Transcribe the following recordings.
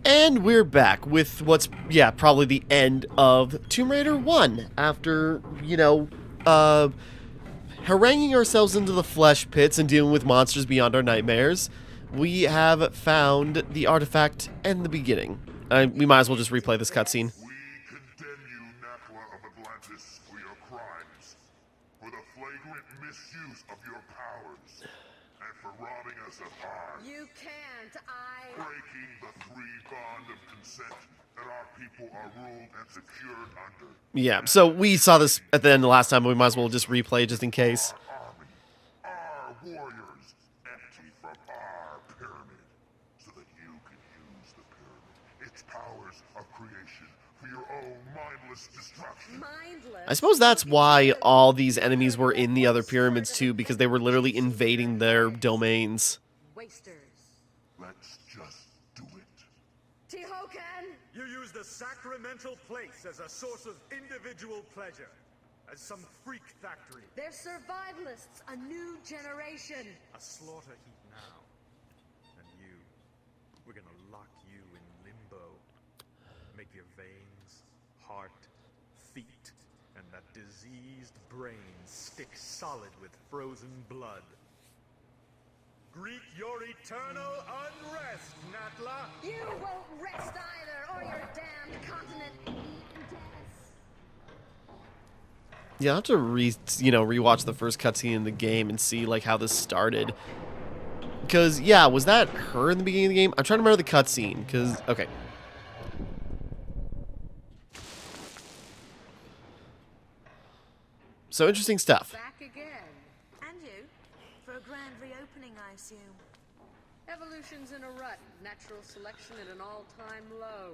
And we're back with what's, yeah, probably the end of Tomb Raider 1. After, haranguing ourselves into the flesh pits and dealing with monsters beyond our nightmares, we have found the artifact and the beginning. We might as well just replay this cutscene. We condemn you, Nakla of Atlantis, for your crimes, for the flagrant misuse of your powers, and for robbing us of our... You can't, breaking the bond of consent that our people are ruled and secured under. Yeah, so we saw this at the end of the last time, but we might as well just replay just in case. Our warriors empty from our pyramid, so that you can use the pyramid, its powers of creation, for your own mindless destruction. I suppose that's why all these enemies were in the other pyramids too, because they were literally invading their domains. Wasters. Let's just do it. Tihocan! You use the sacramental place as a source of individual pleasure, as some freak factory. They're survivalists, a new generation. A slaughter heap now. And you, we're gonna lock you in limbo. Make your veins, heart, feet, and that diseased brain stick solid with frozen blood. Greet your eternal unrest, Natla! You won't rest either, or your damned continent eat death. Yeah, I'll have to rewatch the first cutscene in the game and see like how this started. Because yeah, was that her in the beginning of the game? I'm trying to remember the cutscene. Because okay. So interesting stuff. Back again. And you? For a grand reopening, I assume. Evolution's in a rut. Natural selection at an all-time low.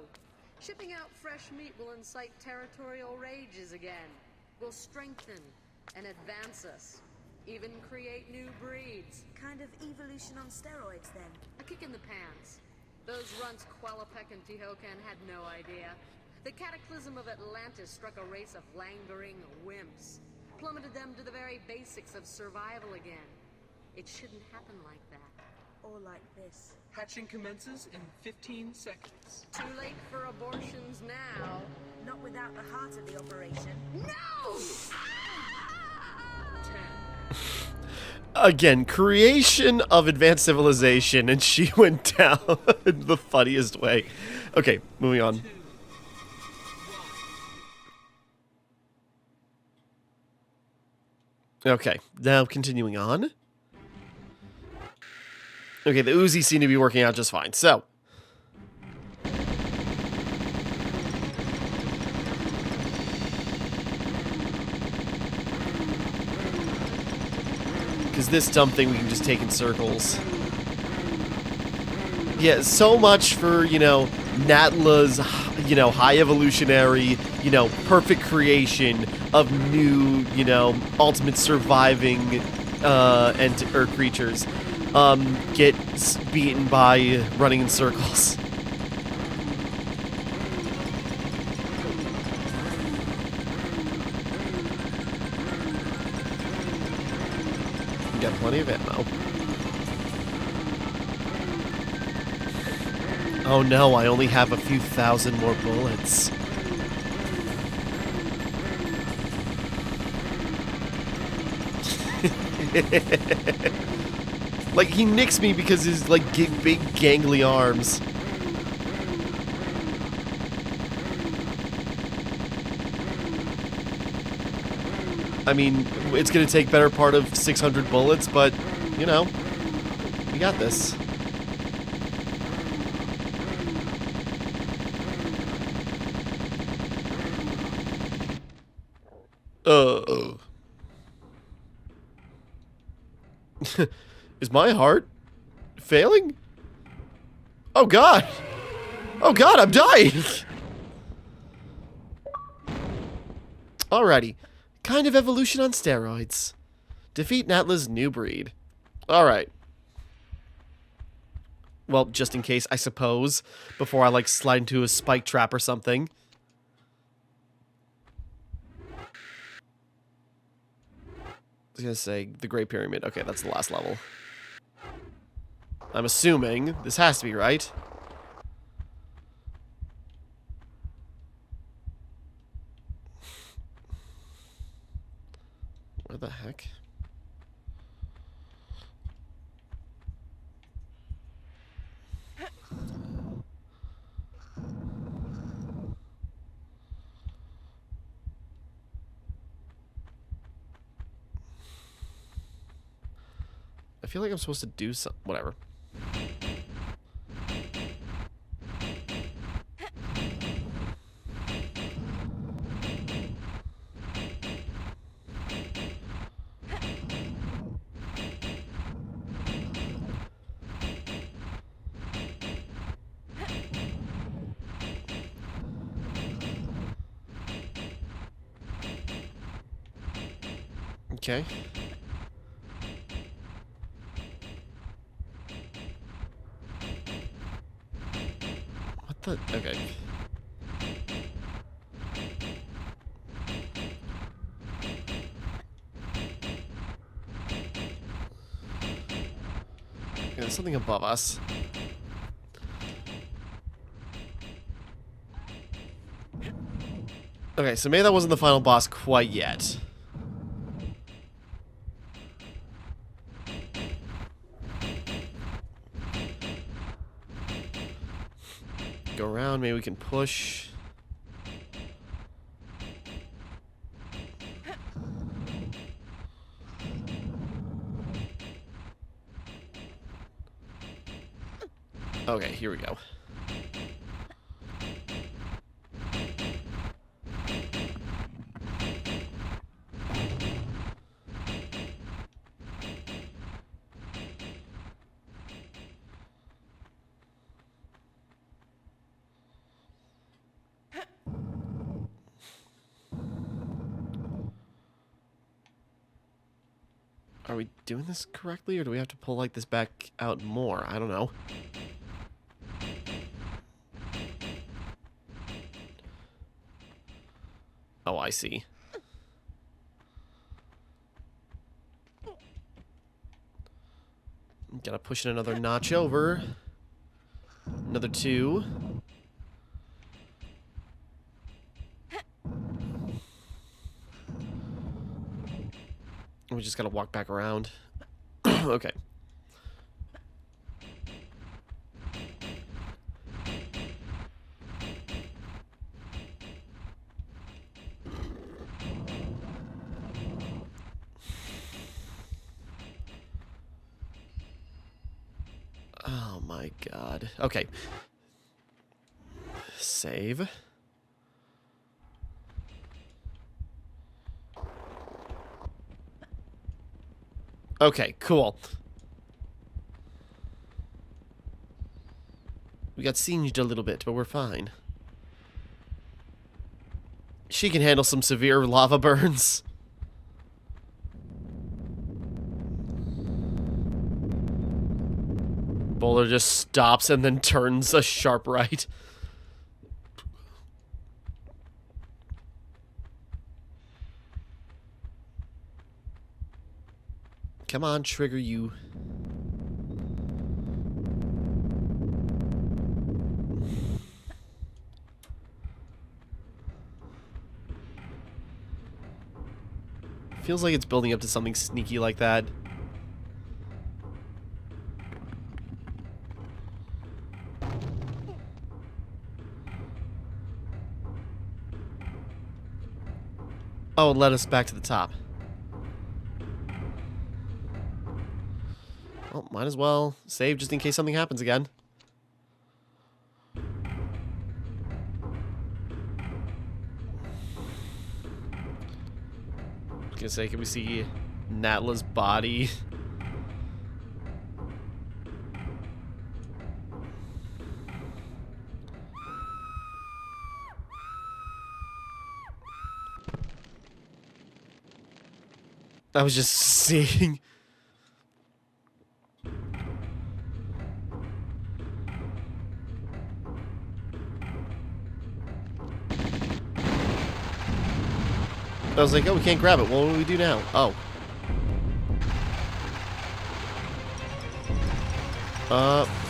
Shipping out fresh meat will incite territorial rages again. Will strengthen and advance us. Even create new breeds. Kind of evolution on steroids, then. A kick in the pants. Those runts Qualapec and Tihocan had no idea. The cataclysm of Atlantis struck a race of languoring wimps. Plummeted them to the very basics of survival again. It shouldn't happen like that. Or like this. Hatching commences in 15 seconds. Too late for abortions now. Not without the heart of the operation. No! 10. Again, creation of advanced civilization, and she went down in the funniest way. Okay, moving on. 2. 1. Okay, now continuing on. Okay, the Uzi seem to be working out just fine, so. Because this dumb thing we can just take in circles. Yeah, so much for, Natla's, high evolutionary, perfect creation of new, ultimate surviving, creatures. Get beaten by running in circles. We got plenty of ammo. Oh no, I only have a few thousand more bullets. Like, he nicks me because his, like, big, gangly arms. I mean, it's gonna take better part of 600 bullets, but, we got this. Is my heart failing? Oh god! Oh god, I'm dying! Alrighty. Kind of evolution on steroids. Defeat Natla's new breed. Alright. Well, just in case, I suppose. Before I, slide into a spike trap or something. I was gonna say, the Great Pyramid. Okay, that's the last level. I'm assuming this has to be right. Where the heck? I feel like I'm supposed to do some... Whatever. Okay. What the? Okay. There's something above us. Okay, so maybe that wasn't the final boss quite yet. Go around, maybe we can push. Okay, here we go. Are we doing this correctly, or do we have to pull like this back out more? I don't know. Oh, I see. Gotta push it another notch over. Another 2. We just gotta walk back around. Okay. Oh my god. Okay. Save. Okay, cool. We got singed a little bit, but we're fine. She can handle some severe lava burns. Boulder just stops and then turns a sharp right. Come on, trigger you. Feels like it's building up to something sneaky like that. Oh, it led us back to the top. Well, might as well save just in case something happens again. I was gonna say, can we see Natla's body? I was just seeing. I was like, oh, we can't grab it. Well, what do we do now? Oh.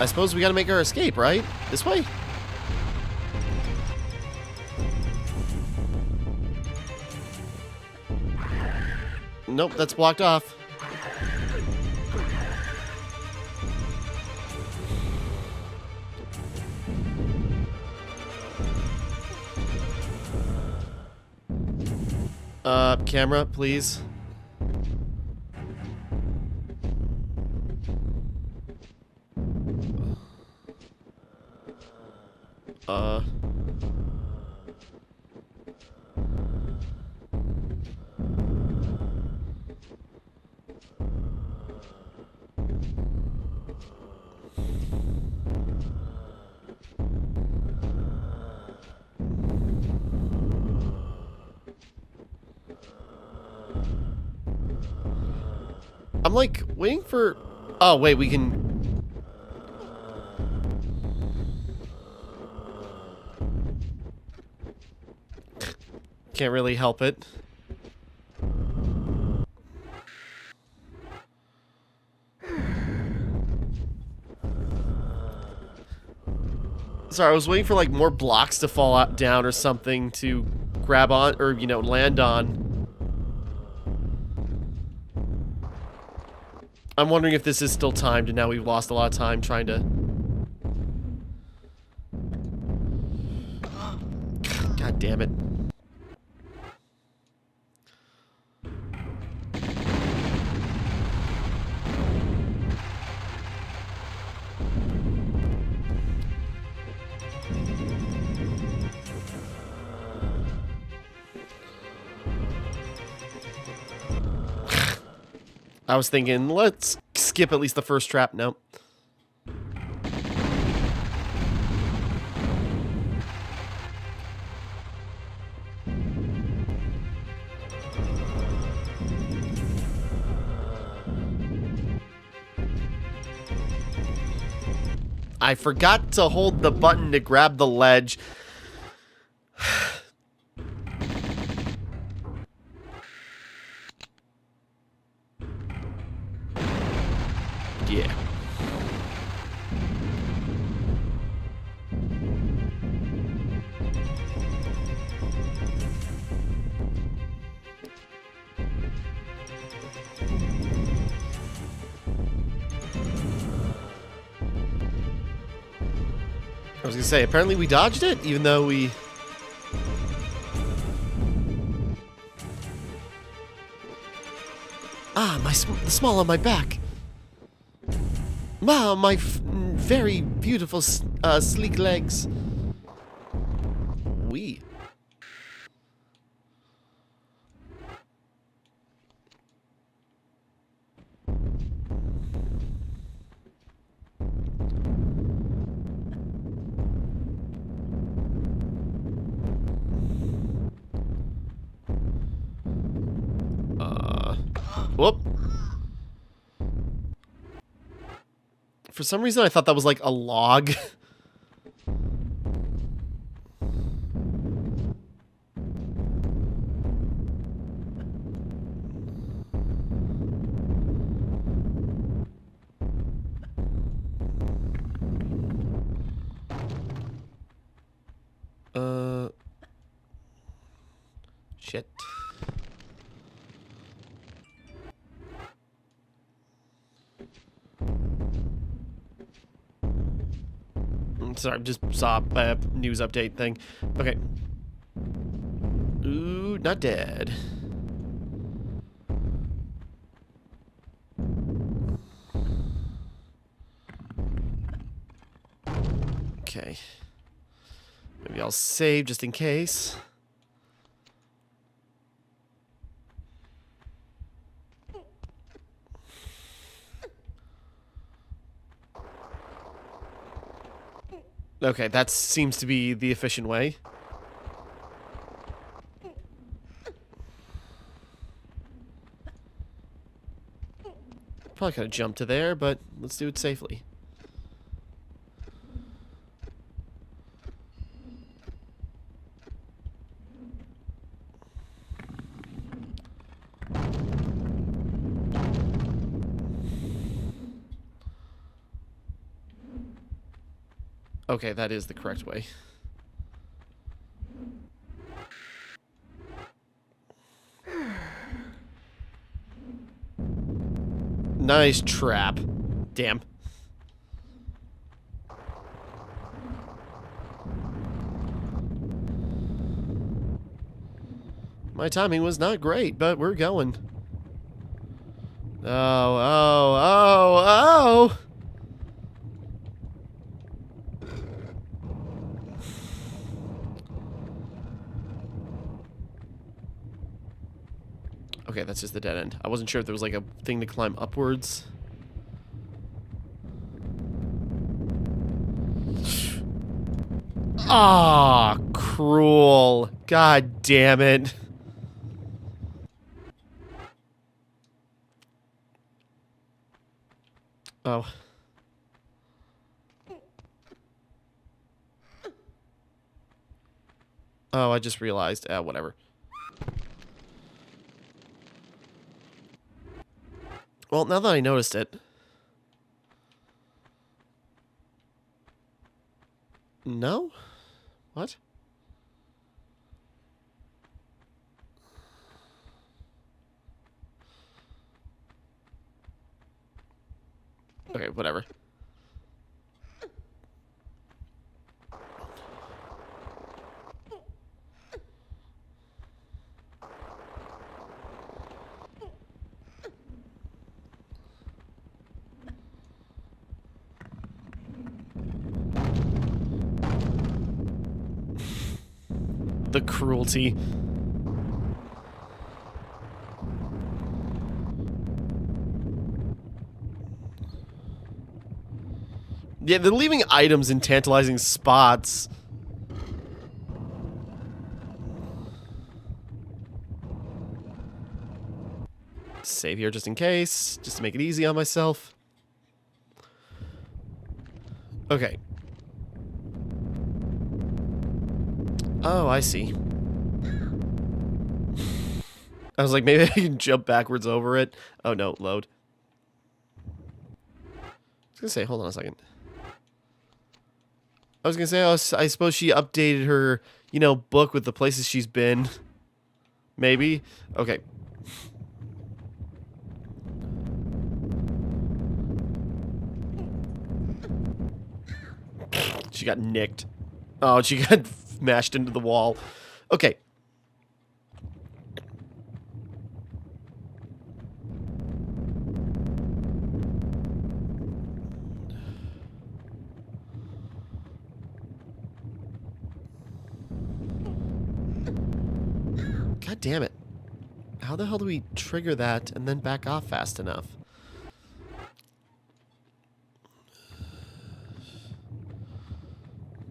I suppose we gotta make our escape, right? This way? Nope, that's blocked off. Camera, please. I'm like waiting for. Oh wait, we can. Can't really help it. Sorry, I was waiting for like more blocks to fall out, down or something to grab on or land on. I'm wondering if this is still timed, and now we've lost a lot of time trying to... God damn it. I was thinking, let's skip at least the first trap. Nope. I forgot to hold the button to grab the ledge. Yeah. I was gonna say, apparently we dodged it, even though we... Ah, the small on my back. Wow, my very beautiful, sleek legs. We. Whoop. For some reason, I thought that was like a log. Shit. Sorry, just saw a news update thing. Okay. Ooh, not dead. Okay. Maybe I'll save just in case. Okay, that seems to be the efficient way. Probably could have jumped to there, but let's do it safely. Okay, that is the correct way. Nice trap. Damn. My timing was not great, but we're going. Oh, oh, oh, oh! Okay, that's just the dead end. I wasn't sure if there was like a thing to climb upwards. Ah, cruel. God damn it. Oh. Oh, I just realized. Whatever. Well, now that I noticed it. No? What? Okay, whatever. The cruelty. Yeah, they're leaving items in tantalizing spots. Save here just in case, just to make it easy on myself. Okay. Oh, I see. I was like, maybe I can jump backwards over it. Oh no, load. I was gonna say, hold on a second. I was gonna say, I suppose she updated her, you know, book with the places she's been. Maybe? Okay. She got nicked. Oh, she got mashed into the wall. Okay. God damn it. How the hell do we trigger that and then back off fast enough?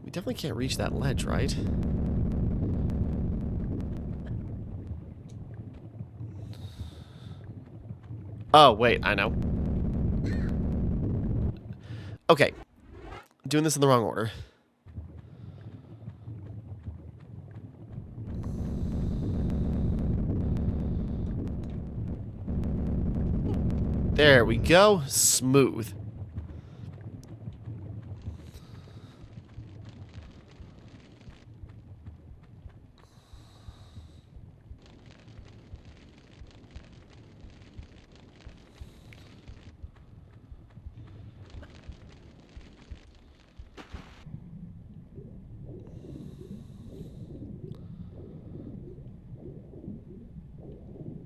We definitely can't reach that ledge, right? Oh, wait, I know. Okay. Doing this in the wrong order. There we go. Smooth.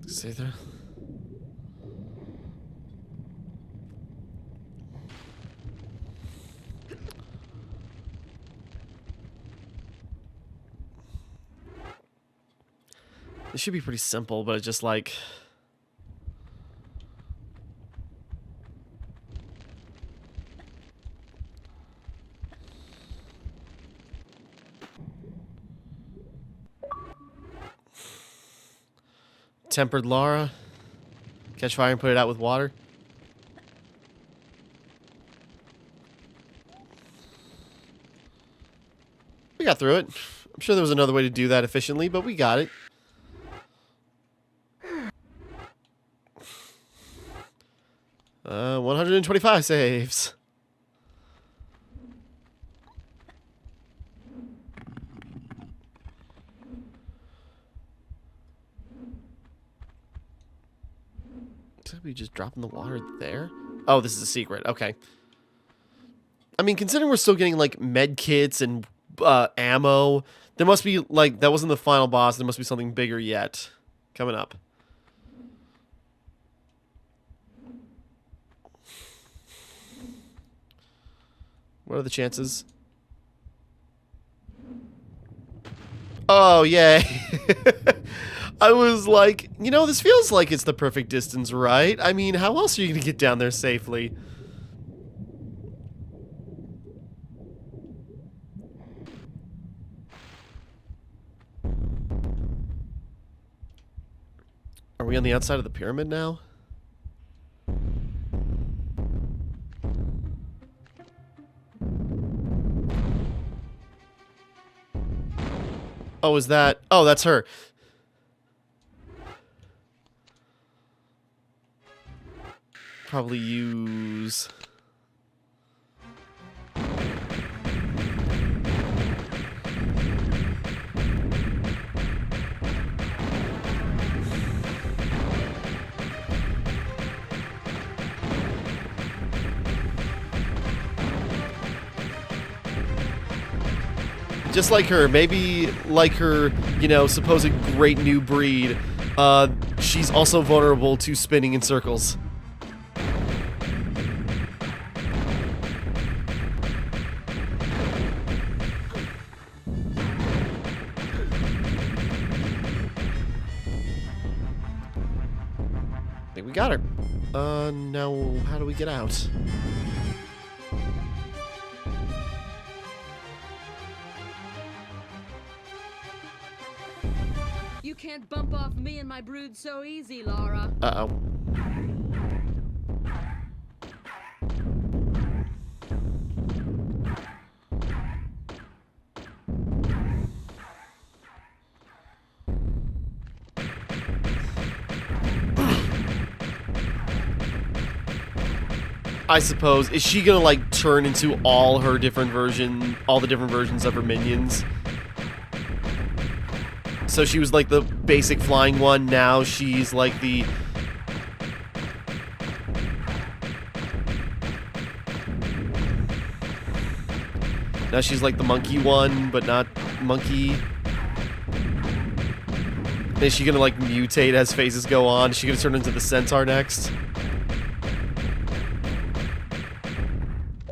See there? This should be pretty simple, but it's just like... Tempered Lara. Catch fire and put it out with water. We got through it. I'm sure there was another way to do that efficiently, but we got it. 125 saves. Did we just drop in the water there? Oh, this is a secret. Okay. I mean, considering we're still getting, like, med kits and ammo, there must be, like, that wasn't the final boss. There must be something bigger yet coming up. What are the chances? Oh, yay. I was like, you know, this feels like it's the perfect distance, right? I mean, how else are you going to get down there safely? Are we on the outside of the pyramid now? Oh, is that... Oh, that's her. Probably use... Just like her, maybe like her, you know, supposed great new breed, she's also vulnerable to spinning in circles. I think we got her. Now, how do we get out? You can't bump off me and my brood so easy, Lara. Uh-oh. I suppose. Is she gonna, like, turn into all the different versions of her minions? So she was like the basic flying one, now she's like the... Now she's like the monkey one, but not monkey. Is she gonna like mutate as phases go on? Is she gonna turn into the centaur next?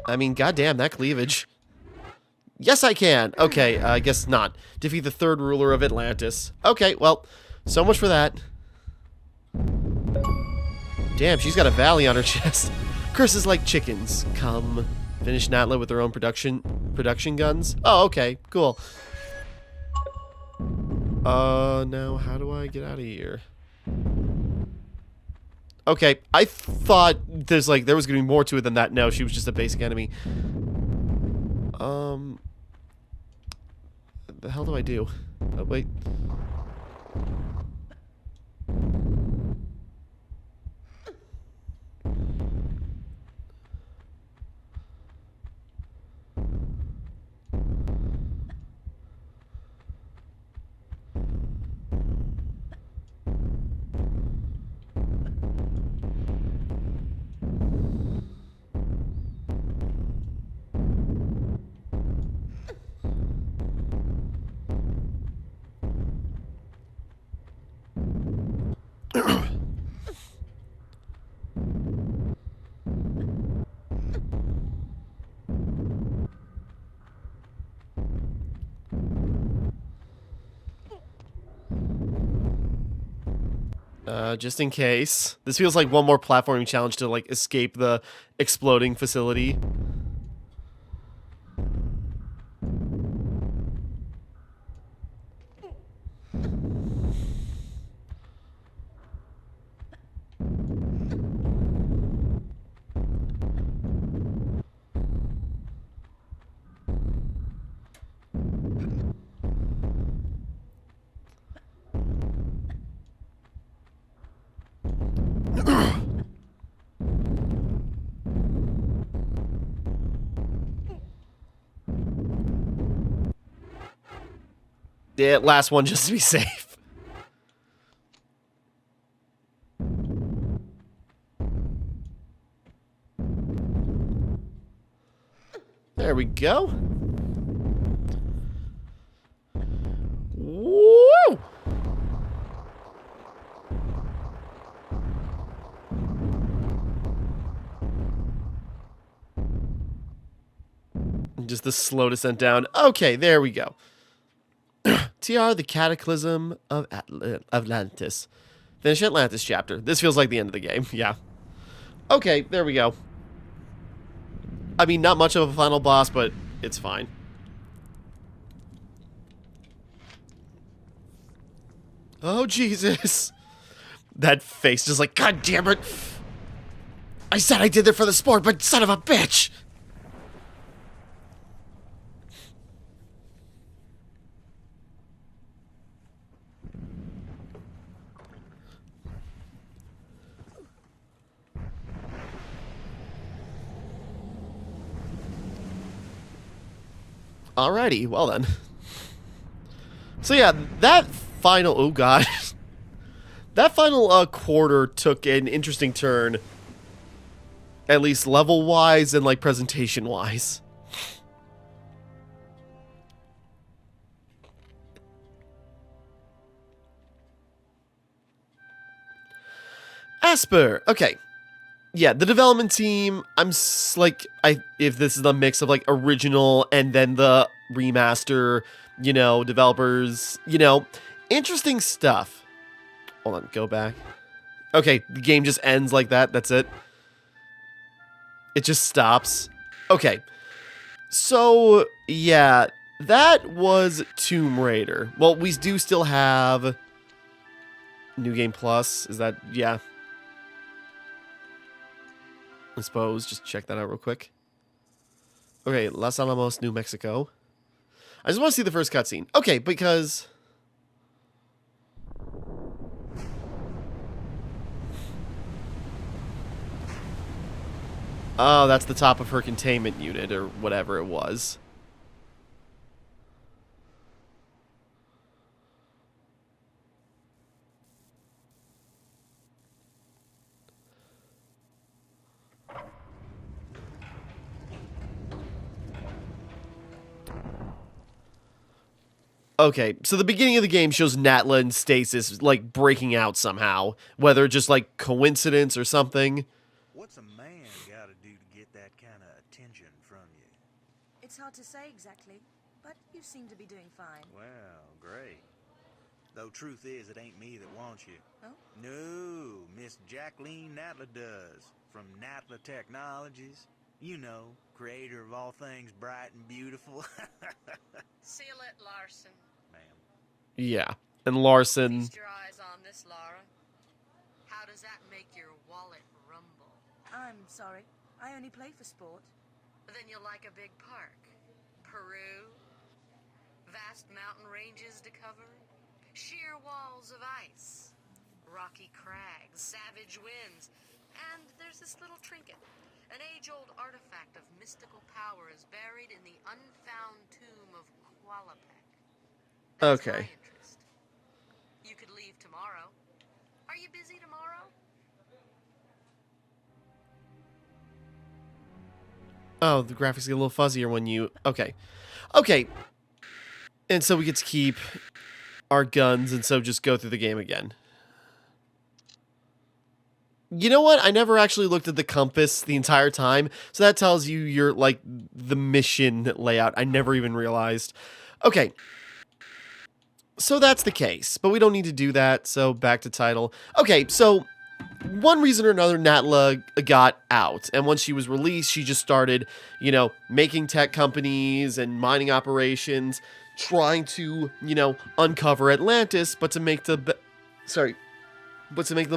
I mean, goddamn, that cleavage. Yes, I can. Okay, I guess not. Defeat the third ruler of Atlantis. Okay, well, so much for that. Damn, she's got a valley on her chest. Curses like chickens. Come. Finish Natla with her own production guns. Oh, okay, cool. Now how do I get out of here? Okay, I thought there was gonna be more to it than that. No, she was just a basic enemy. The hell do I do? Oh, wait. Just in case. This feels like one more platforming challenge to, like, escape the exploding facility. Yeah, last one just to be safe. There we go. Woo! Just the slow descent down. Okay, there we go. TR, the Cataclysm of Atlantis. Finish Atlantis chapter. This feels like the end of the game. Yeah. Okay, there we go. I mean, not much of a final boss, but it's fine. Oh, Jesus. That face just like, God damn it. I said I did it for the sport, but son of a bitch. Alrighty, well then. So yeah, that final, oh god. That final quarter took an interesting turn. At least level-wise and like presentation-wise. Asper, okay. Yeah, the development team, if this is a mix of, like, original and then the remaster, you know, developers, you know, interesting stuff. Hold on, go back. Okay, the game just ends like that, that's it. It just stops. Okay. So, yeah, that was Tomb Raider. Well, we do still have New Game Plus, is that, yeah. I suppose. Just check that out real quick. Okay, Los Alamos, New Mexico. I just want to see the first cutscene. Okay, because... Oh, that's the top of her containment unit, or whatever it was. Okay, so the beginning of the game shows Natla and Stasis, like, breaking out somehow. Whether just, like, coincidence or something. What's a man gotta do to get that kind of attention from you? It's hard to say exactly, but you seem to be doing fine. Well, great. Though truth is, it ain't me that wants you. Oh? No, Miss Jacqueline Natla does. From Natla Technologies. You know, creator of all things bright and beautiful. Seal it, Larson. Ma'am. Yeah, and Larson... Feast your eyes on this, Lara. How does that make your wallet rumble? I'm sorry. I only play for sport. Then you'll like a big park. Peru. Vast mountain ranges to cover. Sheer walls of ice. Rocky crags, savage winds. And there's this little trinket. An age-old artifact of mystical power is buried in the unfound tomb of Qualapec. That's Okay. my interest. You could leave tomorrow. Are you busy tomorrow? Oh, the graphics get a little fuzzier when you... Okay. Okay. And so we get to keep our guns, and so just go through the game again. You know what? I never actually looked at the compass the entire time, so that tells you your, like, the mission layout. I never even realized. Okay. So that's the case, but we don't need to do that, so back to title. Okay, so one reason or another, Natla got out, and once she was released, she just started, you know, making tech companies and mining operations, trying to, you know, uncover Atlantis, but to make the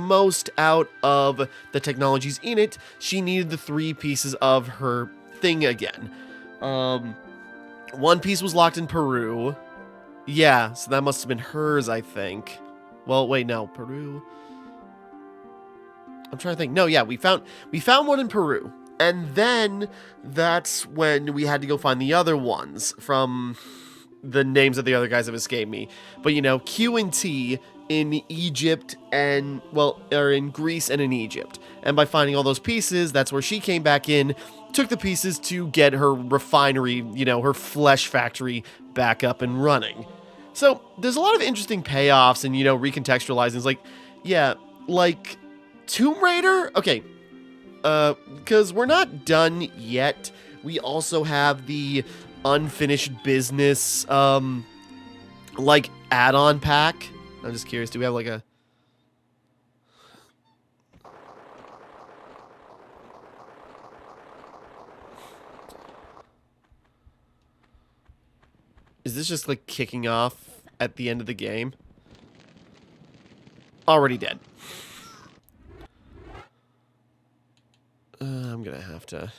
most out of the technologies in it, she needed the 3 pieces of her thing again. One piece was locked in Peru. Yeah, so that must have been hers, I think. Well, wait, no, Peru. I'm trying to think. No, yeah, we found one in Peru. And then that's when we had to go find the other ones from the names of the other guys have escaped me. But, you know, Q and T in Egypt and, well, or in Greece and in Egypt. And by finding all those pieces, that's where she came back in, took the pieces to get her refinery, you know, her flesh factory back up and running. So there's a lot of interesting payoffs and, you know, recontextualizing. It's like, yeah, like Tomb Raider? Okay, because we're not done yet. We also have the unfinished business, like, add-on pack. I'm just curious, do we have, like, a... Is this just, like, kicking off at the end of the game? Already dead. I'm gonna have to...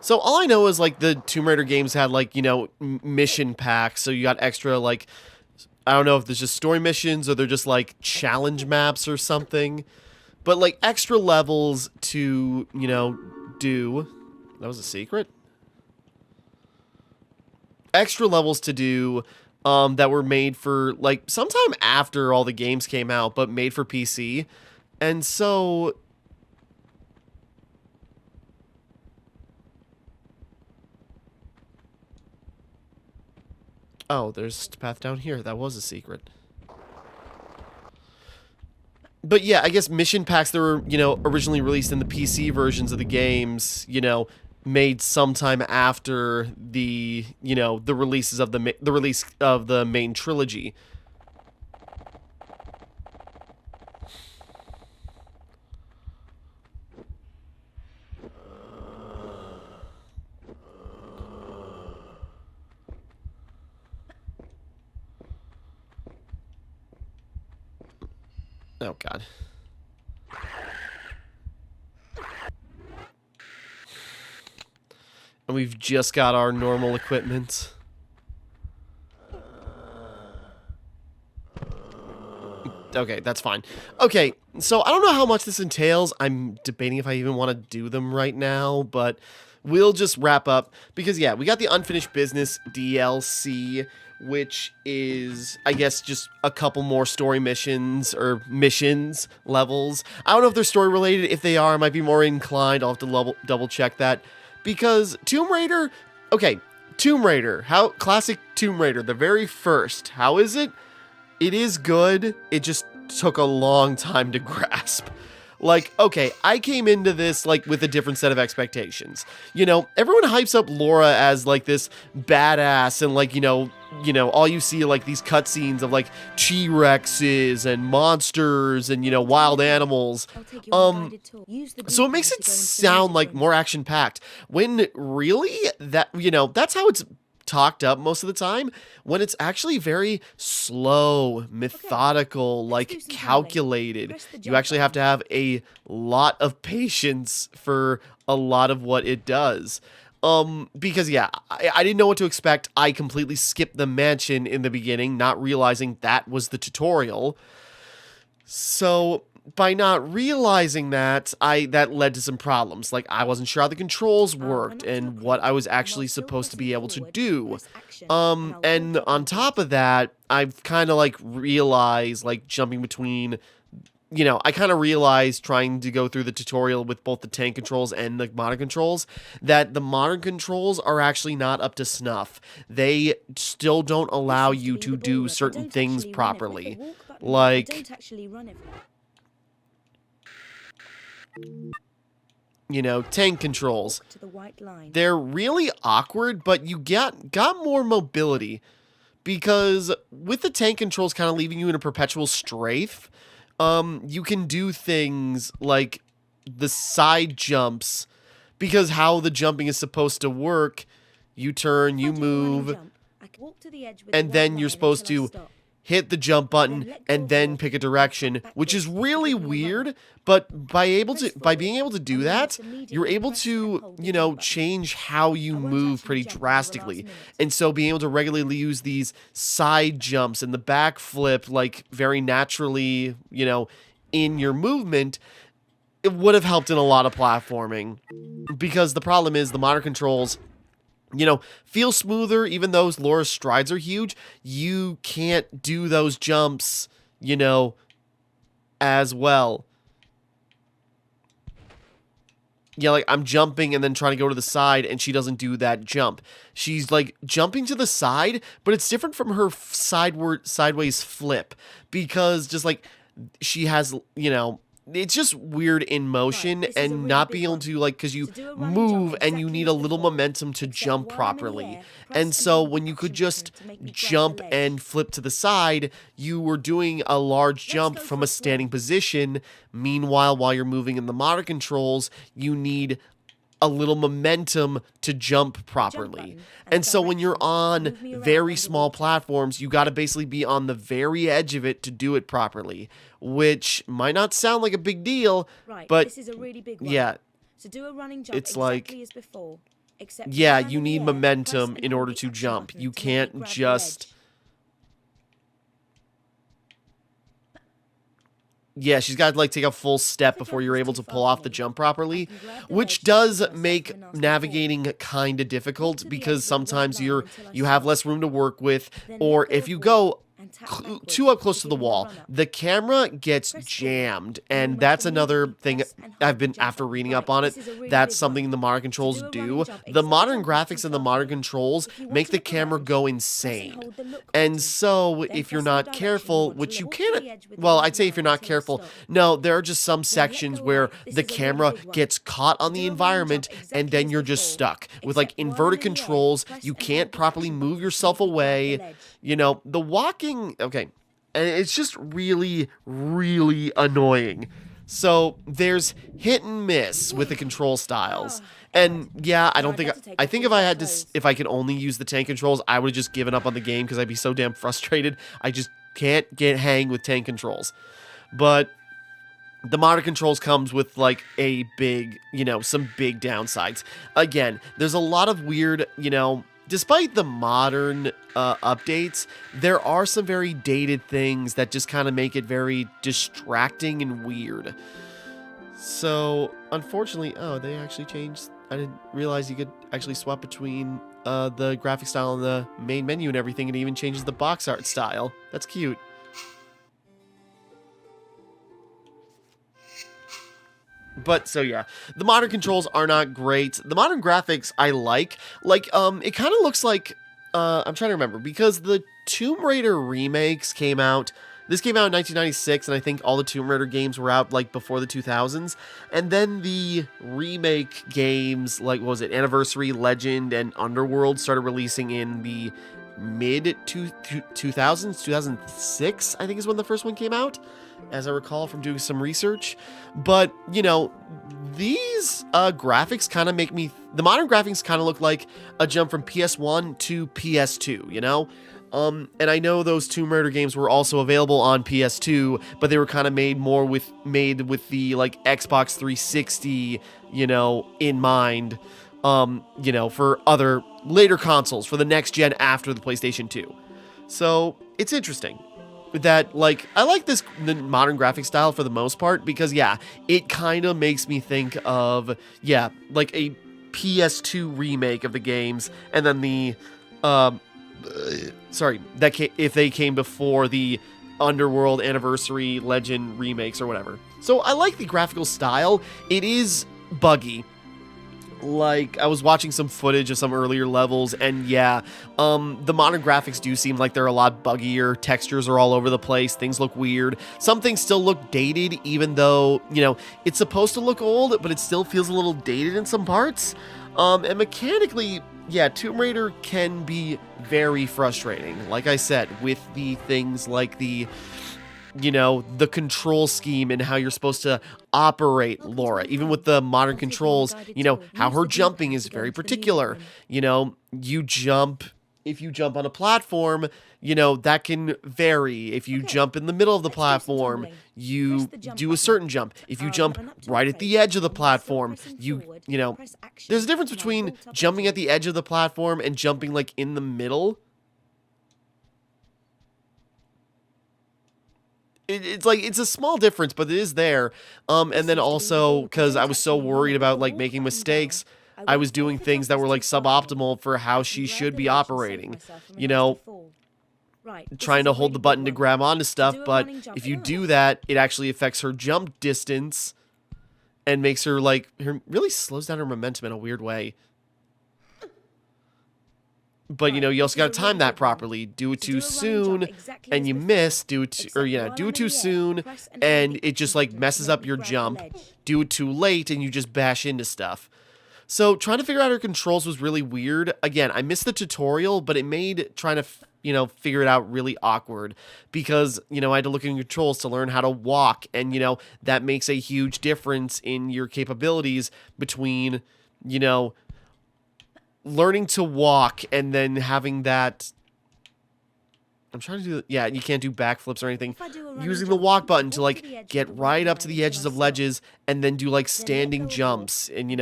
So all I know is, like, the Tomb Raider games had, like, you know, mission packs, so you got extra, like, I don't know if there's just story missions or they're just, like, challenge maps or something, but, like, extra levels to, you know, do. That was a secret? Extra levels to do, that were made for, like, sometime after all the games came out, but made for PC, and so... Oh, there's a path down here. That was a secret. But yeah, I guess mission packs that were, you know, originally released in the PC versions of the games, you know, made sometime after the, you know, the releases of the release of the main trilogy. Oh, God. And we've just got our normal equipment. Okay, that's fine. Okay, so I don't know how much this entails. I'm debating if I even want to do them right now, but we'll just wrap up. Because, yeah, we got the Unfinished Business DLC, which is, I guess, just a couple more story missions, or missions, levels. I don't know if they're story related. If they are, I might be more inclined. I'll have to double check that. Because Tomb Raider, okay, Tomb Raider, how, classic Tomb Raider, the very first, how is it? It is good, it just took a long time to grasp. Like, okay, I came into this, like, with a different set of expectations. You know, everyone hypes up Laura as, like, this badass, and, like, you know, all you see are, like, these cutscenes of, like, T-Rexes and monsters and, you know, wild animals. So it makes it sound, like, more action-packed. When, really, that, you know, that's how it's talked up most of the time, when it's actually very slow, methodical, like calculated. You actually have to have a lot of patience for a lot of what it does. Because yeah, I didn't know what to expect. I completely skipped the mansion in the beginning, not realizing that was the tutorial. So by not realizing that, that led to some problems. Like, I wasn't sure how the controls worked and what I was actually supposed to be able to do. And on top of that, I've kind of, like, realized, like, jumping between, you know, I kind of realized trying to go through the tutorial with both the tank controls and the modern controls, that the modern controls are actually not up to snuff. They still don't allow you to do certain things properly. Like, you know, tank controls. They're really awkward, but you got more mobility. Because with the tank controls kind of leaving you in a perpetual strafe, you can do things like the side jumps. Because how the jumping is supposed to work, you turn, you move, and then you're supposed to hit the jump button and then pick a direction, which is really weird, but by being able to do that, you're able to, you know, change how you move pretty drastically. And so being able to regularly use these side jumps and the backflip, like, very naturally, you know, in your movement, it would have helped in a lot of platforming. Because the problem is the modern controls, you know, feel smoother even though Laura's strides are huge. You can't do those jumps, you know, as well. Yeah, like, I'm jumping and then trying to go to the side, and she doesn't do that jump. She's, like, jumping to the side, but it's different from her sideways flip. Because just, like, she has, you know, it's just weird in motion Right, this is a and really not big being able one. to, like, because you So do a running move jump and you exactly need as a little before, momentum to except jump while I'm in the properly. air, press And and so hold the when you could action just button to make me grab the jump ledge. and flip to the side, you were doing a large jump go from for a a swim. standing position. Meanwhile, while you're moving in the modern controls, you need a little momentum to jump properly. button And and so when you're directions to on move me around very small underwater. platforms, you got to basically be on the very edge of it to do it properly, which might not sound like a big deal, Right, but this is a really big one. yeah, So do a running jump it's like, exactly as before. Except yeah, while I'm you in the need air, momentum press and in hold order the to action jump. button You to make me can't grab the just... ledge. Yeah, she's got to, like, take a full step If the before jump you're is able too to far pull for off the me, jump I properly, can grab the which ledge and does push myself make to a nasty navigating kind of Walk difficult to the because edge with a white sometimes line until I you have stop. less room to work with, Then or let go if of you hold go and tap backwards too up close to to the give me a wall, run-up. the camera gets Press forward, jammed, and and almost that's another immediately thing press and hold I've the been, jump after button. reading Right, up on this it, is a really that's big something one. the modern So controls do a do. running jump The exactly modern as before graphics and the too modern far. controls If you want make to the look camera around, go press and insane. hold the look And button. so, Then if you're press the not direction you careful, want to which you level to can't, the edge with the well, white I'd say if you're line not until I careful, stop. no, there are just some Then let sections go where right. This the is a really camera big one. gets caught on the Do a running environment, jump and exactly then as you're just before, stuck. With, like, except while I'm inverted in the air, controls, press you and can't hold the properly action move button to yourself make me grab the away. ledge. You know, the walking, okay, and it's just really, really annoying. So there's hit and miss with the control styles. And yeah, I Now don't I'd think love to take I off think these if I wet had clothes. if I could only use the tank controls, I would have just given up on the game because I'd be so damn frustrated. I just can't get hang with tank controls. But the modern controls comes with, like, a big, you know, some big downsides. Again, there's a lot of weird, you know, despite the modern updates, there are some very dated things that just kind of make it very distracting and weird. So, unfortunately, oh, they actually changed. I didn't realize you could actually swap between the graphic style and the main menu and everything. It even changes the box art style. That's cute. But so yeah, the modern controls are not great. The modern graphics I like it kind of looks like I'm trying to remember because the Tomb Raider remakes came out. This came out in 1996, and I think all the Tomb Raider games were out like before the 2000s. And then the remake games, like what was it, Anniversary, Legend, and Underworld, started releasing in the mid 2000s, 2006, I think is when the first one came out, as I recall from doing some research. But, you know, these graphics kind of make me... The modern graphics kind of look like a jump from PS1 to PS2, you know? And I know those Tomb Raider games were also available on PS2, but they were kind of made with the, like, Xbox 360, you know, in mind, you know, for other later consoles, for the next gen after the PlayStation 2. So, it's interesting that, like, I like the modern graphic style for the most part because, yeah, it kind of makes me think of, yeah, like a PS2 remake of the games, and then the, if they came before the Underworld, Anniversary, Legend remakes or whatever. So I like the graphical style. It is buggy. Like, I was watching some footage of some earlier levels, and yeah, the modern graphics do seem like they're a lot buggier. Textures are all over the place. Things look weird. Some things still look dated, even though, you know, it's supposed to look old, but it still feels a little dated in some parts. And mechanically, yeah, Tomb Raider can be very frustrating. Like I said, with the things like the, you know, the control scheme and how you're supposed to operate Laura. Even with the modern controls, you know, how her jumping is very particular. You know, you jump, if you jump on a platform, you know, that can vary. If you jump in the middle of the platform, you do a certain jump. If you jump right at the edge of the platform, you know, there's a difference between jumping at the edge of the platform and jumping, like, in the middle. it's like it's a small difference, but it is there. And then also because I was so worried about like making mistakes, I was doing things that were like suboptimal for how she should be operating. You know, trying to hold the button to grab onto stuff, but if you do that, it actually affects her jump distance and makes her like really slows down her momentum in a weird way. But you know, you also got to time that properly. Do it too soon, and you miss. Do it, do it too soon, and it just like messes up your jump. Do it too late, and you just bash into stuff. So trying to figure out her controls was really weird. Again, I missed the tutorial, but it made trying to figure it out really awkward because I had to look at controls to learn how to walk, and that makes a huge difference in your capabilities between learning to walk and then having that. I'm trying to do, yeah, you can't do backflips or anything. Using the walk button to like get right up to the edges of ledges and then do like standing jumps and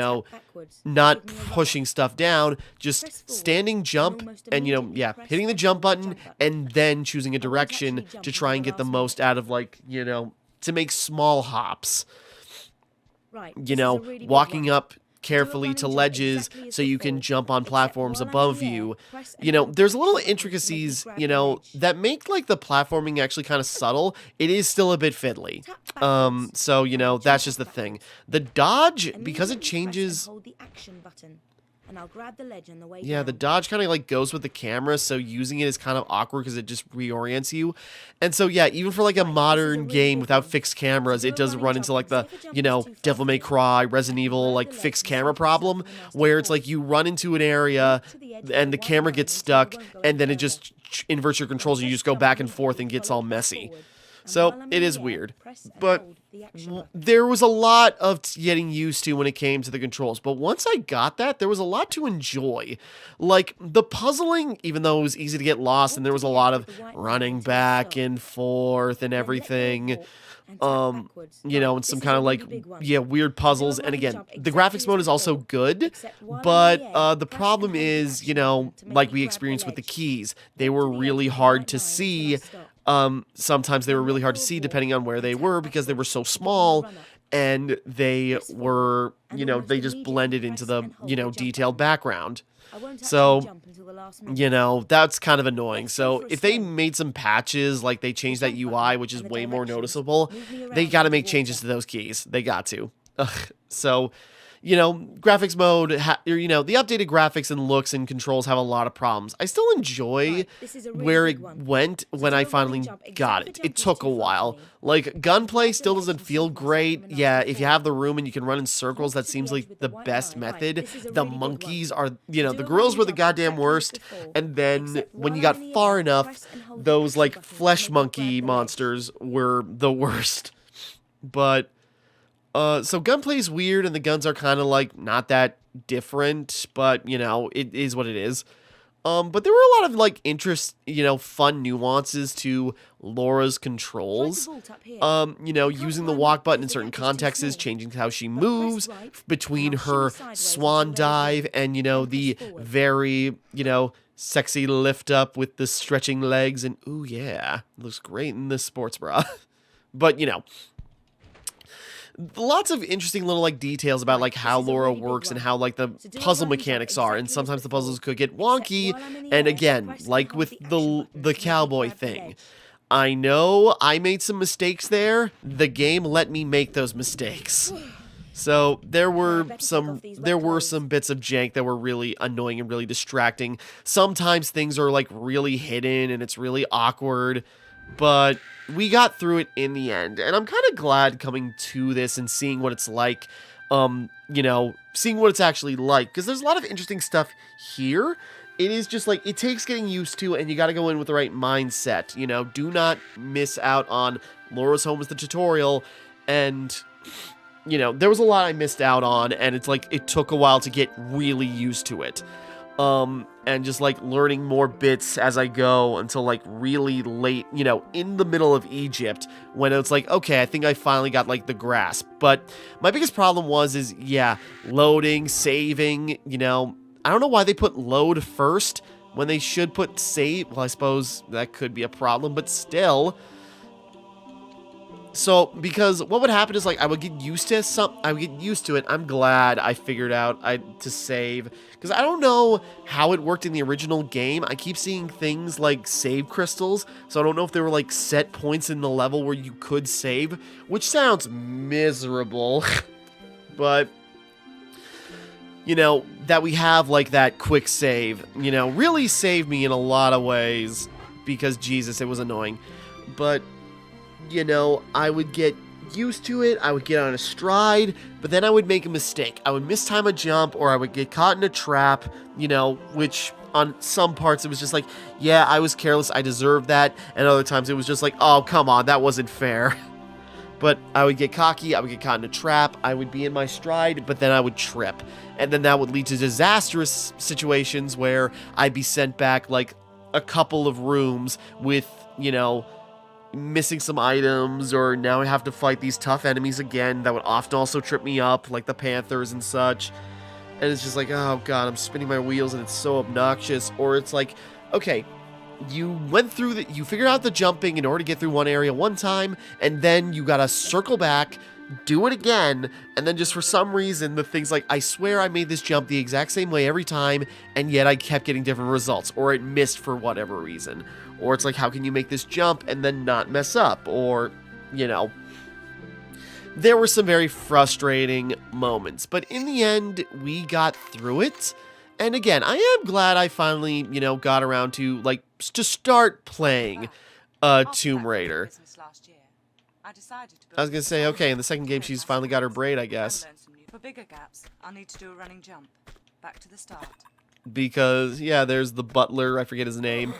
not pushing stuff down, just standing jump and hitting the jump button and then choosing a direction to try and get the most out of like, to make small hops. Walking up carefully to ledges so you can jump on platforms above you. There's little intricacies, that make like the platforming actually kind of subtle. It is still a bit fiddly. So, that's just the thing. The dodge, because it changes. And I'll grab the ledge on the way Yeah, down. the dodge kind of like goes with the camera, so using it is kind of awkward because it just reorients you. And so yeah, even for like a modern game without fixed cameras, it does run into like the, Devil May Cry, Resident Evil, like fixed camera problem, where it's like you run into an area and the camera gets stuck and then it just inverts your controls and you just go back and forth and gets all messy. So it is weird, but there was a lot of getting used to when it came to the controls. But once I got that, there was a lot to enjoy. Like the puzzling, even though it was easy to get lost and there was a lot of running back and forth and everything, and some kind of like, weird puzzles. And again, the graphics mode is also good, but the problem is, like we experienced with the keys, they were really hard to see. Sometimes they were really hard to see depending on where they were because they were so small and they were, they just blended into the, detailed background. So, that's kind of annoying. So if they made some patches, like they changed that UI, which is way more noticeable, they got to make changes to those keys. They got to. So, graphics mode, the updated graphics and looks and controls have a lot of problems. I still enjoy where it went when I finally got it. It took a while. Like, gunplay still doesn't feel great. Yeah, if you have the room and you can run in circles, that seems like the best method. The monkeys are, the gorillas were the goddamn worst. And then when you got far enough, those, like, flesh monkey monsters were the worst. But so gunplay is weird, and the guns are kind of like not that different, but it is what it is. But there were a lot of like fun nuances to Laura's controls. Using the walk button in certain contexts, changing how she moves between her swan dive and the very sexy lift up with the stretching legs, and ooh yeah, looks great in this sports bra. But lots of interesting little like details about like how Laura works and how like the puzzle mechanics are, and sometimes the puzzles could get wonky. And again, like with the cowboy thing, I know I made some mistakes there. The game let me make those mistakes. So there were some bits of jank that were really annoying and really distracting. Sometimes things are like really hidden and it's really awkward, but we got through it in the end, and I'm kind of glad coming to this and seeing what it's like, seeing what it's actually like, because there's a lot of interesting stuff here. It is just like, it takes getting used to, and you got to go in with the right mindset, do not miss out on Laura's Home as the tutorial, and, there was a lot I missed out on, and it's like, it took a while to get really used to it. And just like learning more bits as I go until like really late, in the middle of Egypt, when it's like, okay, I think I finally got like the grasp. But my biggest problem is loading, saving, I don't know why they put load first when they should put save. Well, I suppose that could be a problem, but still, So, because what would happen is, like, I would get used to I would get used to it. I'm glad I figured out to save. Because I don't know how it worked in the original game. I keep seeing things like save crystals. So I don't know if there were, like, set points in the level where you could save. Which sounds miserable. But, you know, that we have, like, that quick save, you know, really saved me in a lot of ways. Because, Jesus, it was annoying. But, you know, I would get used to it, I would get on a stride, but then I would make a mistake. I would mistime a jump, or I would get caught in a trap, you know, which on some parts it was just like, yeah, I was careless, I deserved that, and other times it was just like, oh, come on, that wasn't fair. But I would get cocky, I would get caught in a trap, I would be in my stride, but then I would trip. And then that would lead to disastrous situations where I'd be sent back, like, a couple of rooms with, you know, missing some items, or now I have to fight these tough enemies again that would often also trip me up, like the panthers and such. And it's just like, oh god, I'm spinning my wheels and it's so obnoxious. Or it's like, okay, you went through you figured out the jumping in order to get through one area one time, and then you gotta circle back, do it again, and then just for some reason the thing's like, I swear I made this jump the exact same way every time, and yet I kept getting different results, or it missed for whatever reason. Or it's like, how can you make this jump and then not mess up? Or, you know, there were some very frustrating moments, but in the end, we got through it. And again, I am glad I finally, you know, got around to, like, to start playing Tomb Raider. I was gonna say, okay, in the second game, she's finally got her braid, I guess. For bigger gaps, I'll need to do a running jump. Back to the start. Because, yeah, there's the butler, I forget his name.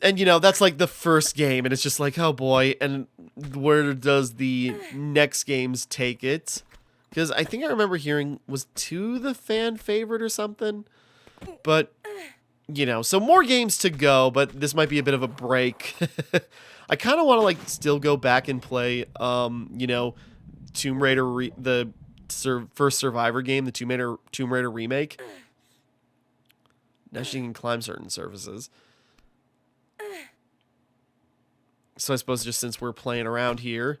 And, you know, that's like the first game, and it's just like, oh boy, and where does the next games take it? Because I think I remember hearing, was 2 the fan favorite or something? But, you know, so more games to go, but this might be a bit of a break. I kind of want to, like, still go back and play, you know, Tomb Raider, the first Survivor game, the Tomb Raider remake. Now she can climb certain surfaces. So I suppose just since we're playing around here.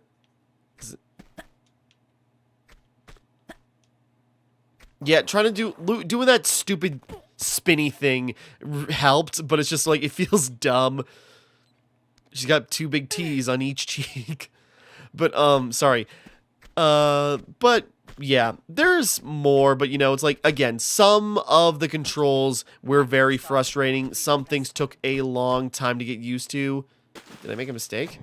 Yeah, trying to doing that stupid spinny thing helped, but it's just like, it feels dumb. She's got 2 big T's on each cheek. But, sorry. But, yeah, there's more, but, you know, it's like, again, some of the controls were very frustrating. Some things took a long time to get used to. Did I make a mistake?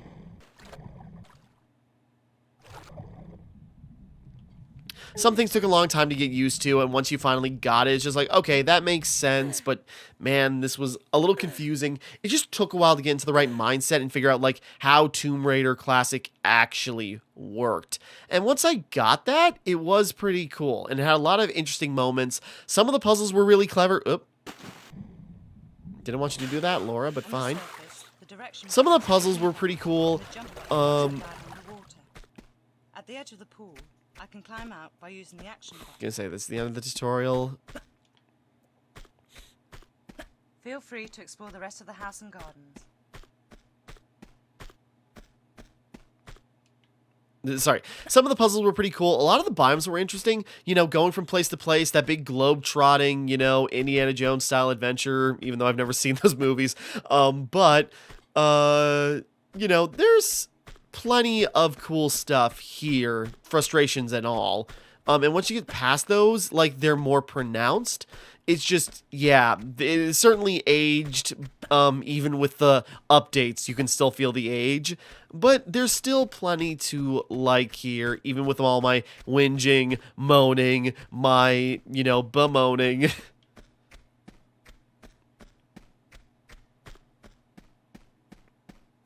Some things took a long time to get used to, and once you finally got it, it's just like, okay, that makes sense, but man, this was a little confusing. It just took a while to get into the right mindset and figure out, like, how Tomb Raider Classic actually worked. And once I got that, it was pretty cool, and it had a lot of interesting moments. Some of the puzzles were really clever. Oop. Didn't want you to do that, Laura, but fine. Some of the puzzles were pretty cool. At the edge of the pool, I can climb out by using the action button. Gonna say this is the end of the tutorial. Feel free to explore the rest of the house and gardens. Sorry. Some of the puzzles were pretty cool. A lot of the biomes were interesting. You know, going from place to place, that big globe-trotting, you know, Indiana Jones style adventure, even though I've never seen those movies. But, you know, there's plenty of cool stuff here, frustrations and all. And once you get past those, like, they're more pronounced. It's just, yeah, it certainly aged. Even with the updates, you can still feel the age. But there's still plenty to like here, even with all my whinging, moaning, my, you know, bemoaning.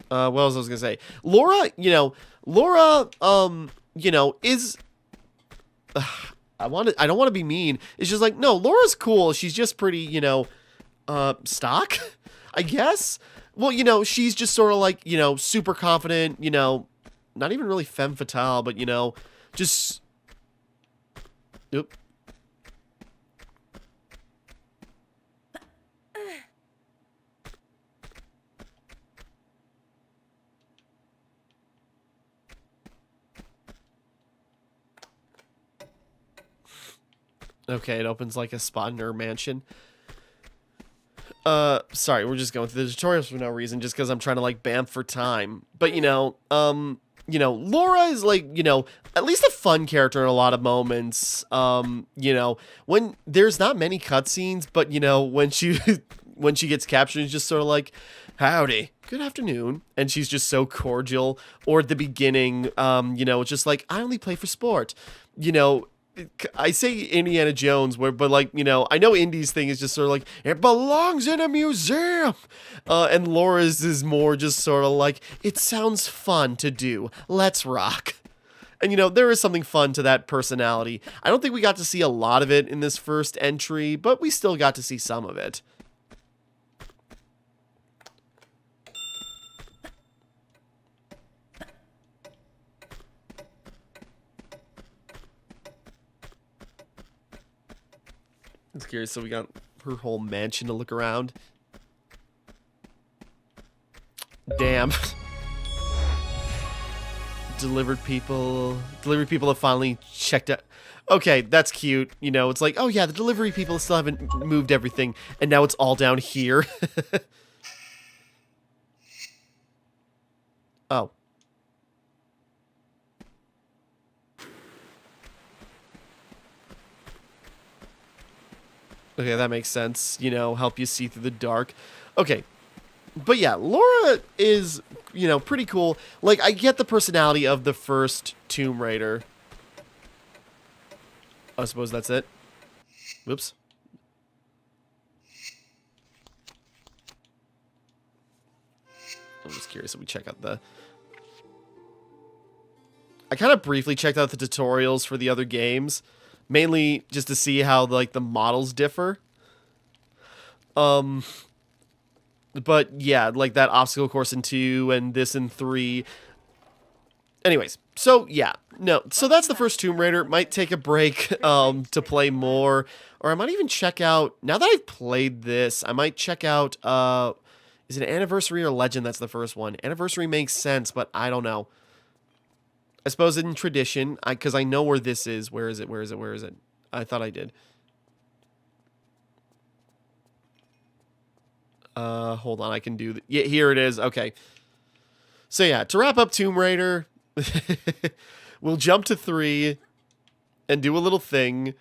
What else I was gonna say? Laura, you know, you know, is... I don't want to be mean. It's just like, no, Laura's cool. She's just pretty, you know, stock, I guess. Well, you know, she's just sort of like, you know, super confident, you know, not even really femme fatale, but, you know, just... Oop. Okay, it opens like a spot in her mansion. Sorry, we're just going through the tutorials for no reason, just because I'm trying to like bamf for time. But Laura is like, at least a fun character in a lot of moments. When there's not many cutscenes, but when she when she gets captured, it's just sort of like, howdy, good afternoon, and she's just so cordial. Or at the beginning, it's just like, I only play for sport, I say Indiana Jones, but like, I know Indy's thing is just sort of like, it belongs in a museum. And Laura's is more just sort of like, it sounds fun to do. Let's rock. And, there is something fun to that personality. I don't think we got to see a lot of it in this first entry, but we still got to see some of it. I'm curious, so we got her whole mansion to look around. Damn. Delivery people have finally checked out. Okay, that's cute. It's like, oh yeah, the delivery people still haven't moved everything, and now it's all down here. Oh. Okay, that makes sense. Help you see through the dark. Okay. But yeah, Laura is, pretty cool. Like, I get the personality of the first Tomb Raider. I suppose that's it. Whoops. I'm just curious if we check out the... I kind of briefly checked out the tutorials for the other games. Mainly just to see how, like, the models differ. But, yeah, like, that obstacle course in 2 and this in 3. Anyways, so, yeah. No, so that's the first Tomb Raider. Might take a break, to play more. Or I might even check out... Now that I've played this, I might check out, is it Anniversary or Legend? That's the first one. Anniversary makes sense, but I don't know. I suppose in tradition, because I know where this is. Where is it? Where is it? Where is it? I thought I did. Hold on, I can do... Yeah, here it is. Okay. So yeah, to wrap up Tomb Raider, we'll jump to 3 and do a little thing.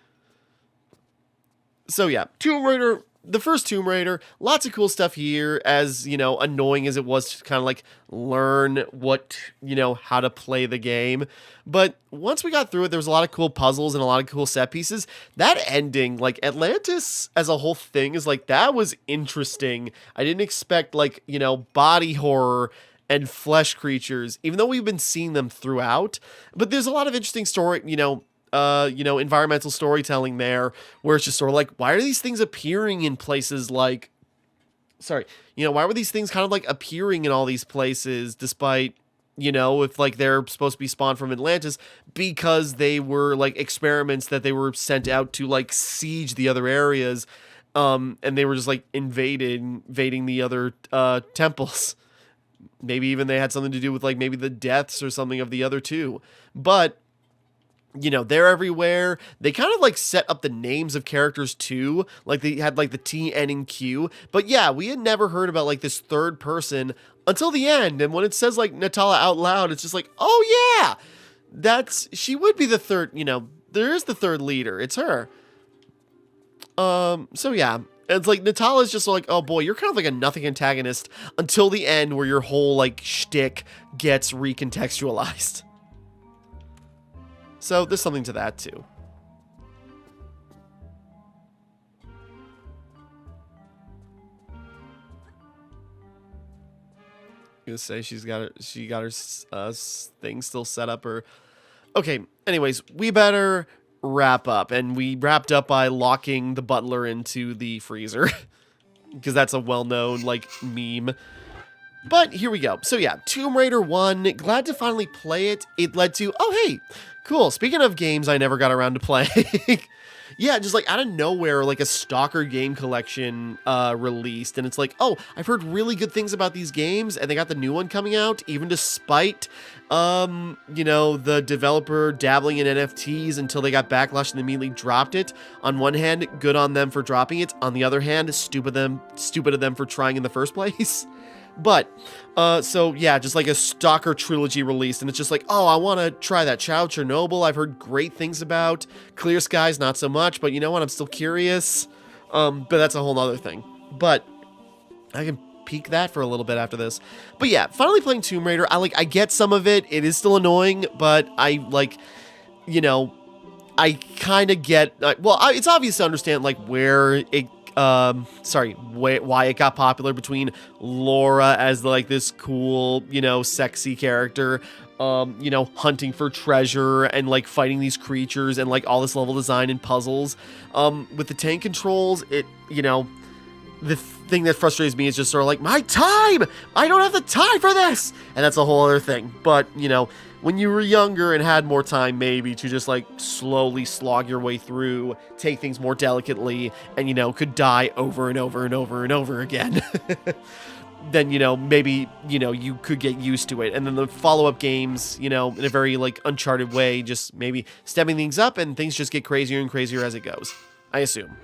So yeah, Tomb Raider... The first Tomb Raider, lots of cool stuff here, as, annoying as it was to kind of, like, learn what, how to play the game. But once we got through it, there was a lot of cool puzzles and a lot of cool set pieces. That ending, like, Atlantis as a whole thing is, like, that was interesting. I didn't expect, like, body horror and flesh creatures, even though we've been seeing them throughout. But there's a lot of interesting story, environmental storytelling there, where it's just sort of like, why are these things appearing in places like, why were these things kind of like appearing in all these places, despite, if like they're supposed to be spawned from Atlantis, because they were like experiments that they were sent out to like siege the other areas, and they were just like invading the other temples. Maybe even they had something to do with like maybe the deaths or something of the other two, but they're everywhere. They kind of like set up the names of characters too. Like they had like the T, N, and Q. But yeah, we had never heard about like this third person until the end. And when it says like Natala out loud, it's just like, oh yeah, she would be the third, there is the third leader. It's her. So yeah. It's like Natala's just like, oh boy, you're kind of like a nothing antagonist until the end where your whole like shtick gets recontextualized. So there's something to that too. I'm gonna say she got her thing still set up. Or okay. Anyways, we better wrap up, and we wrapped up by locking the butler into the freezer because that's a well-known like meme. But here we go. So yeah, Tomb Raider 1, glad to finally play it. It led to, oh hey, cool. Speaking of games I never got around to playing, Yeah, just like out of nowhere, like a Stalker game collection released, and it's like, oh, I've heard really good things about these games, and they got the new one coming out, even despite, the developer dabbling in NFTs until they got backlash and immediately dropped it. On one hand, good on them for dropping it. On the other hand, stupid of them for trying in the first place. But, so yeah, just like a Stalker trilogy released, and it's just like, oh, I want to try that. Child Chernobyl, I've heard great things about. Clear Skies, not so much, but you know what, I'm still curious. But that's a whole nother thing. But I can peek that for a little bit after this. But yeah, finally playing Tomb Raider, I get some of it. It is still annoying, but I kind of get, it's obvious to understand, like, where it why it got popular between Laura as like this cool, sexy character, hunting for treasure and like fighting these creatures and like all this level design and puzzles. With the tank controls, the thing that frustrates me is just sort of like, my time! I don't have the time for this! And that's a whole other thing. But, when you were younger and had more time maybe to just like slowly slog your way through, take things more delicately, and could die over and over and over and over again, then maybe you could get used to it. And then the follow-up games, in a very like Uncharted way, just maybe stepping things up, and things just get crazier and crazier as it goes, I assume.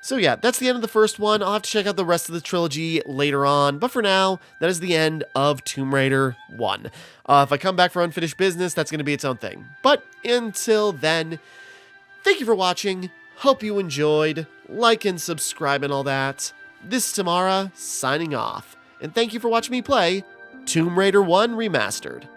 So yeah, that's the end of the first one. I'll have to check out the rest of the trilogy later on, but for now, that is the end of Tomb Raider 1. If I come back for Unfinished Business, that's going to be its own thing. But until then, thank you for watching. Hope you enjoyed. Like and subscribe and all that. This is Timmara, signing off. And thank you for watching me play Tomb Raider 1 Remastered.